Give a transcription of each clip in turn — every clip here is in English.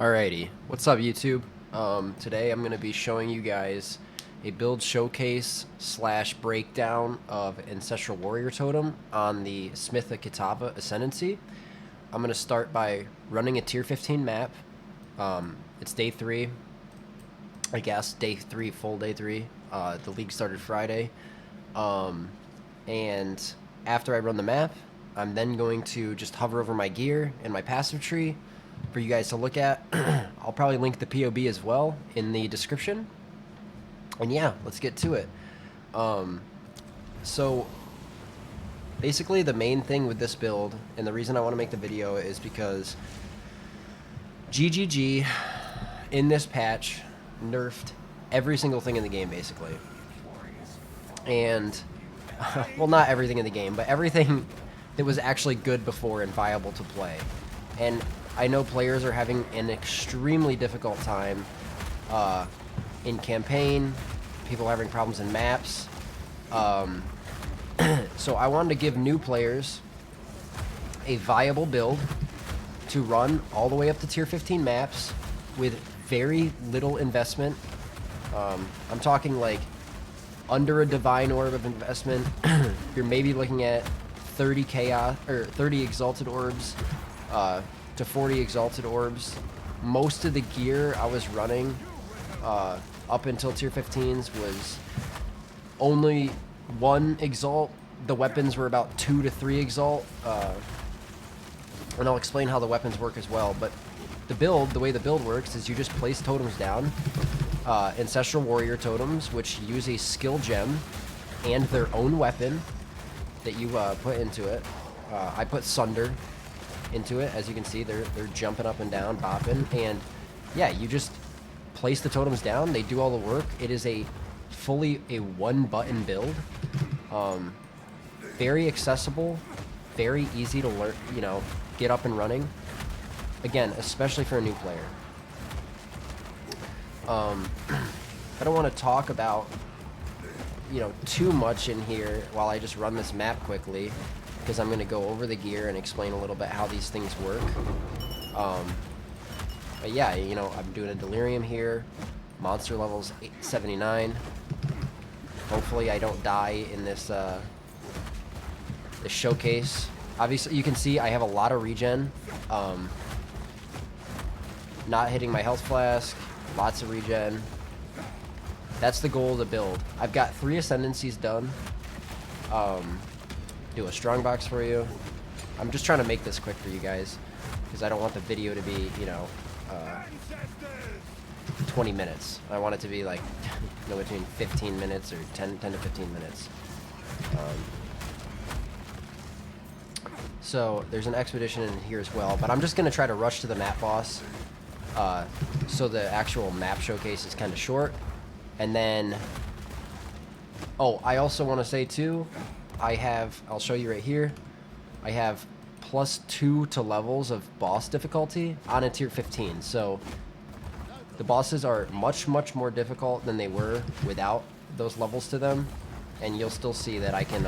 Alrighty, what's up YouTube? Today I'm going to be showing you guys a build showcase slash breakdown of Ancestral Warrior Totem on the Smith of Kitava Ascendancy. I'm going to start by running a tier 15 map. It's day 3, I guess, day 3, full day 3. The league started Friday. And after I run the map, I'm then going to just hover over my gear and my passive tree for you guys to look at. I'll probably link the POB as well in the description. And yeah, let's get to it. So basically the main thing with this build, and the reason I want to make the video, is because GGG in this patch nerfed every single thing in the game basically. And well, not everything in the game, but everything that was actually good before and viable to play. And I know players are having an extremely difficult time in campaign. People are having problems in maps. So I wanted to give new players a viable build to run all the way up to tier 15 maps with very little investment. I'm talking like under a divine orb of investment. You're maybe looking at 30 chaos or 30 exalted orbs to 40 exalted orbs. Most of the gear I was running up until tier 15s was only 1 exalt. The weapons were about 2 to 3 exalt, and I'll explain how the weapons work as well. But the way the build works is you just place totems down, Ancestral Warrior totems, which use a skill gem and their own weapon that you put into it. I put Sunder into it. As you can see, they're jumping up and down, bopping, and yeah, you just place the totems down. They do all the work. It is fully a one-button build. Very accessible, very easy to learn. Get up and running. Again, especially for a new player. I don't want to talk about too much in here while I just run this map quickly, because I'm going to go over the gear and explain a little bit how these things work. But yeah, I'm doing a delirium here. Monster level's 879. Hopefully I don't die in this this showcase. Obviously you can see I have a lot of regen. Not hitting my health flask. Lots of regen. That's the goal of the build. I've got 3 ascendancies done. Do a strong box for you. I'm just trying to make this quick for you guys, because I don't want the video to be 20 minutes. I want it to be like between 15 minutes or 10 to 15 minutes. So there's an expedition in here as well, but I'm just going to try to rush to the map boss, so the actual map showcase is kind of short. And then, oh, I also want to say too, I'll show you right here, I have +2 to levels of boss difficulty on a tier 15. So the bosses are much more difficult than they were without those levels to them, and you'll still see that I can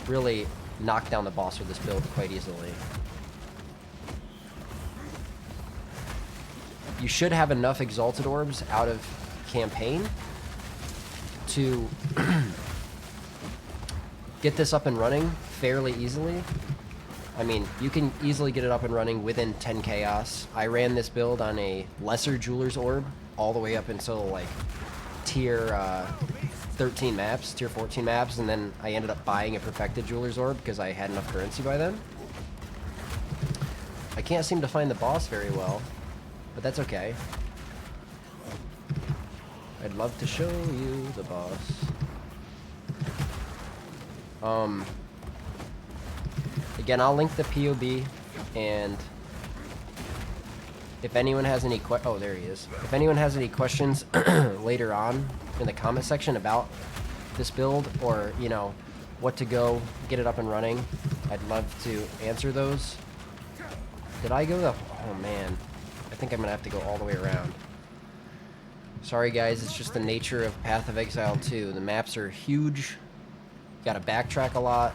really knock down the boss with this build quite easily. You should have enough exalted orbs out of campaign to get this up and running fairly easily. I mean, you can easily get it up and running within 10 chaos. I ran this build on a lesser jeweler's orb all the way up until like tier 13 maps, tier 14 maps, and then I ended up buying a perfected jeweler's orb because I had enough currency by then. I can't seem to find the boss very well, but that's okay. I'd love to show you the boss. Again, I'll link the POB, and if anyone has any oh, there he is. If anyone has any questions later on in the comment section about this build, or what to go get it up and running, I'd love to answer those. Did I go the... oh man, I think I'm gonna have to go all the way around. Sorry guys, it's just the nature of Path of Exile 2. The maps are huge. You gotta backtrack a lot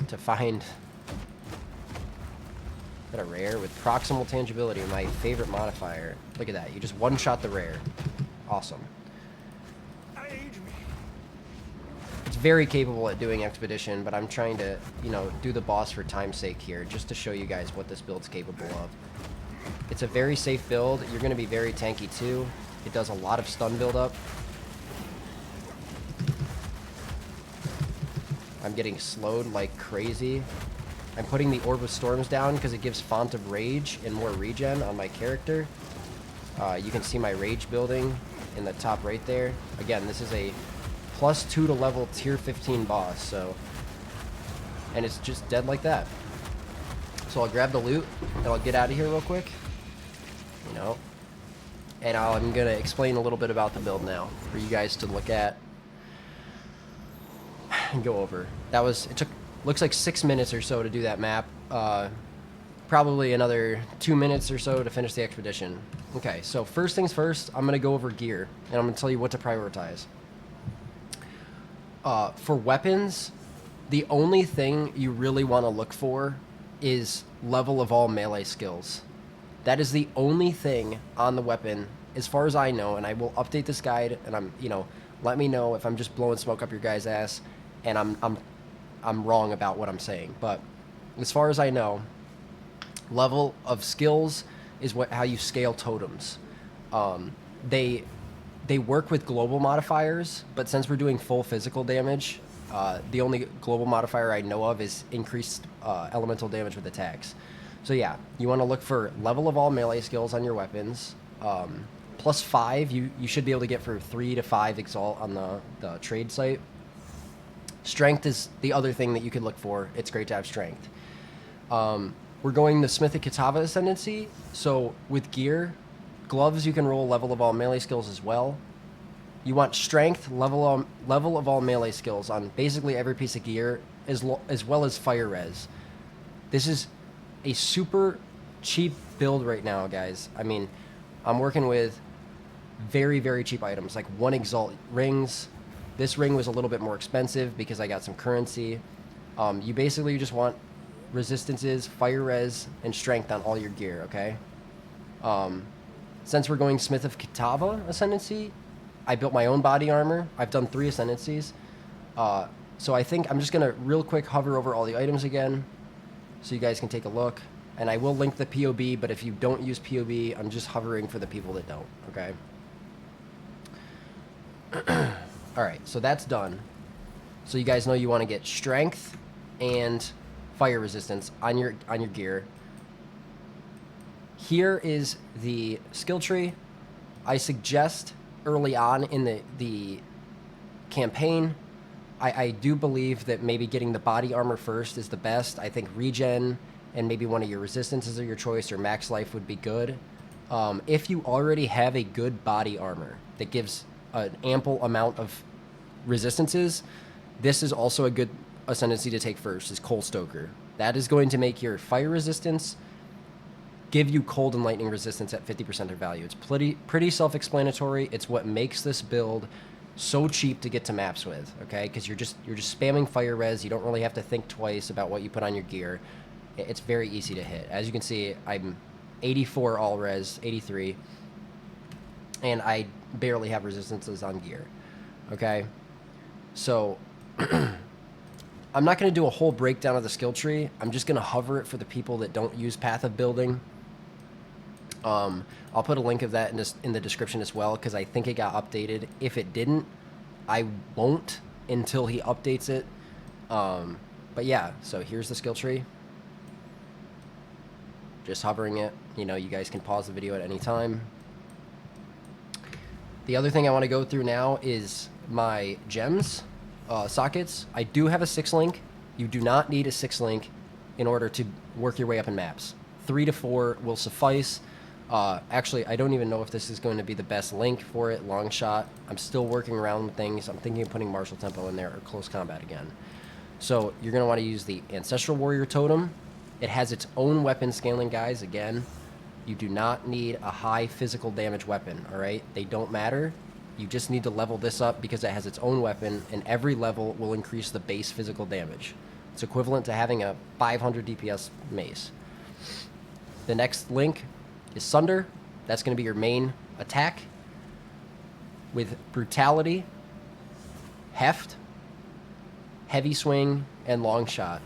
to find Got a rare with proximal tangibility, my favorite modifier. Look at that. You just one-shot the rare. Awesome. It's very capable at doing expedition, but I'm trying to, you know, do the boss for time's sake here, just to show you guys what this build's capable of. It's a very safe build. You're going to be very tanky too. It does a lot of stun build-up. I'm getting slowed like crazy. I'm putting the Orb of Storms down because it gives Font of Rage and more regen on my character. You can see my rage building in the top right there. Again, this is a +2 to level tier 15 boss, so... And it's just dead like that. So I'll grab the loot, and I'll get out of here real quick. You know? And I'm going to explain a little bit about the build now for you guys to look at and go over. It took, looks like 6 minutes or so to do that map. Probably another 2 minutes or so to finish the expedition. Okay, so first things first, I'm going to go over gear, and I'm going to tell you what to prioritize. For weapons, the only thing you really want to look for is level of all melee skills. That is the only thing on the weapon, as far as I know, and I will update this guide, and let me know if I'm just blowing smoke up your guys' ass, and I'm wrong about what I'm saying. But as far as I know, level of skills is how you scale totems. They work with global modifiers, but since we're doing full physical damage, the only global modifier I know of is increased elemental damage with attacks. So yeah, you want to look for level of all melee skills on your weapons. +5, you should be able to get for 3 to 5 EXALT on the trade site. Strength is the other thing that you could look for. It's great to have strength. We're going the Smith Katava Ascendancy, so with gear, gloves you can roll level of all melee skills as well. You want strength, level of all melee skills on basically every piece of gear, as well as fire res. This is a super cheap build right now, guys. I mean, I'm working with very, very cheap items, like 1 EXALT rings. This ring was a little bit more expensive because I got some currency. You basically just want resistances, fire res, and strength on all your gear, okay? Since we're going Smith of Katava Ascendancy, I built my own body armor. I've done 3 Ascendancies. So I think I'm just going to real quick hover over all the items again so you guys can take a look. And I will link the POB, but if you don't use POB, I'm just hovering for the people that don't, okay? Alright, so that's done. So you guys know you want to get strength and fire resistance on your gear. Here is the skill tree. I suggest early on in the campaign, I do believe that maybe getting the body armor first is the best. I think regen and maybe one of your resistances of your choice or max life would be good. If you already have a good body armor that gives an ample amount of resistances, this is also a good ascendancy to take first, is Coal Stoker. That is going to make your fire resistance give you cold and lightning resistance at 50% of value. It's pretty self-explanatory. It's what makes this build so cheap to get to maps with, okay? Because you're just spamming fire res. You don't really have to think twice about what you put on your gear. It's very easy to hit. As you can see, I'm 84 all res, 83, and I barely have resistances on gear, okay? So I'm not going to do a whole breakdown of the skill tree. I'm just going to hover it for the people that don't use Path of Building. I'll put a link of that in the description as well, because I think it got updated. If it didn't, I won't until he updates it. But yeah, so here's the skill tree. Just hovering it. You know, you guys can pause the video at any time. The other thing I want to go through now is my gems sockets. I do have a 6-link. You do not need a 6-link in order to work your way up in maps. 3 to 4 will suffice. Actually, I don't even know if this is going to be the best link for it, long shot. I'm still working around with things. I'm thinking of putting martial tempo in there or close combat again. So you're going to want to use the Ancestral Warrior Totem. It has its own weapon scaling, guys. Again, you do not need a high physical damage weapon, all right? They don't matter. You just need to level this up because it has its own weapon, and every level will increase the base physical damage. It's equivalent to having a 500 DPS mace. The next link is Sunder. That's going to be your main attack with Brutality, Heft, Heavy Swing, and Long Shot.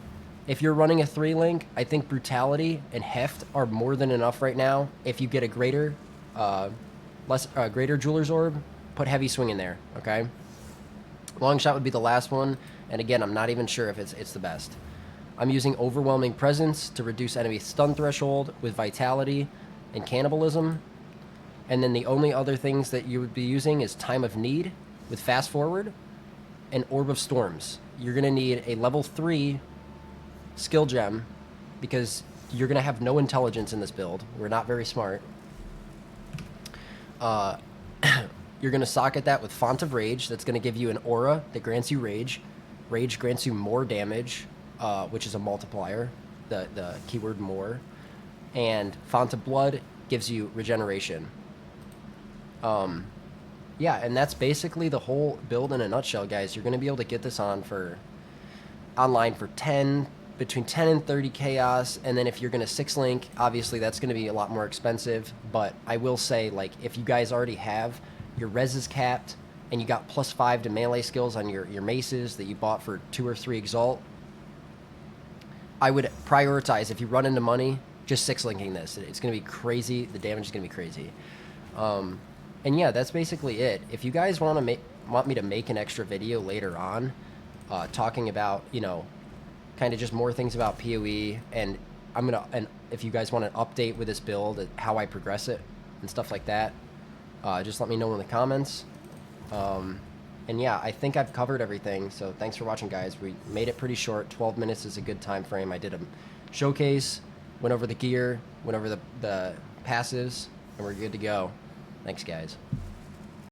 If you're running a 3-link, I think Brutality and Heft are more than enough right now. If you get a greater Jeweler's Orb, put Heavy Swing in there, okay? Long Shot would be the last one, and again, I'm not even sure if it's the best. I'm using Overwhelming Presence to reduce enemy stun threshold with Vitality and Cannibalism. And then the only other things that you would be using is Time of Need with Fast Forward and Orb of Storms. You're going to need a level 3 skill gem because you're going to have no intelligence in this build. We're not very smart. You're going to socket that with Font of Rage. That's going to give you an aura that grants you Rage. Rage grants you more damage, which is a multiplier, the keyword more. And Font of Blood gives you regeneration. Yeah, and that's basically the whole build in a nutshell, guys. You're going to be able to get this online for between 10 and 30 chaos, and then if you're going to 6-link, obviously that's going to be a lot more expensive, but I will say, like, if you guys already have your res is capped, and you got +5 to melee skills on your maces that you bought for 2 or 3 Exalt, I would prioritize, if you run into money, just 6-linking this. It's going to be crazy. The damage is going to be crazy. And yeah, that's basically it. If you guys want me to make an extra video later on, talking about, you know, kind of just more things about PoE, and if you guys want an update with this build, how I progress it and stuff like that, just let me know in the comments. And yeah, I think I've covered everything, so thanks for watching, guys. We made it pretty short. 12 minutes is a good time frame. I did a showcase, went over the gear, went over the passives, and we're good to go. Thanks, guys.